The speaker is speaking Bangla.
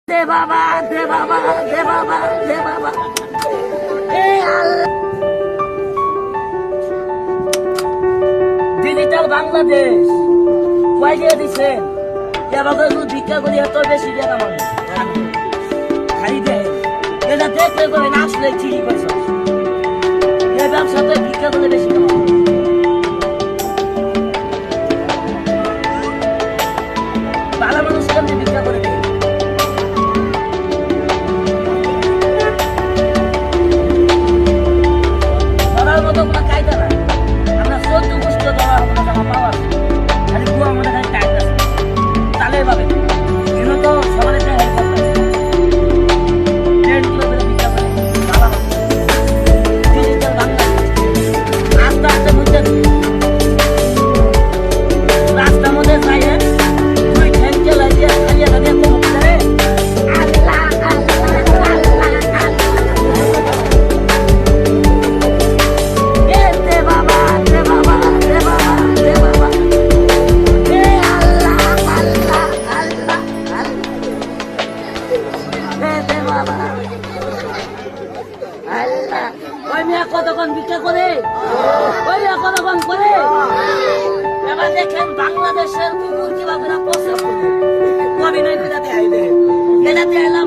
দে বাবা, দে বাবা, দে বাবা, দে বাবা। ডিজিটাল বাংলাদেশ কয়টা দিচ্ছেন? এবার ভিক্ষা করি এত বেশি দেন আমাদের খালি দেয় এটা দেখলে করে না আসলে ঠিকই করছ এ ব্যবসাতে ভিক্ষা করে বেশি কামাবো। ভালো মানুষ কেমনি ভিক্ষা করে দেয় ধরার মতো কোনো কায়দা না। আমরা 14 গোষ্ঠ ধরা হবো না জামা পাওয়ার খালি গুয়া মনে খালি টাইট আছে তালে পাবে এগুলো তো সবার একটা হেল্প করবে ভিক্ষা করে ভালো ডিজিটাল বাংলাদেশ আস্তে আস্তে বুঝতে রাস্তার মধ্যে যাইয়ে দুই ঠ্যাংকে লাগিয়ে খাইয়ে খাইয়ে তো মুখে আল্লাহ আল্লাহ আল্লাহ দে বাবা, দে বাবা, দে বাবা, দে বাবা। এ আল্লাহ আল্লাহ আল্লাহ দে বাবা আল্লাহ। ওই মেয়ে কতক্ষণ ভিক্ষা করে, ওই মেয়ে কতক্ষণ করে। এবার দেখেন বাংলাদেশের কুকুর কিভাবে পছন্দ করে কবি নয় বেড়াতে আইলে বেড়াতে এলাম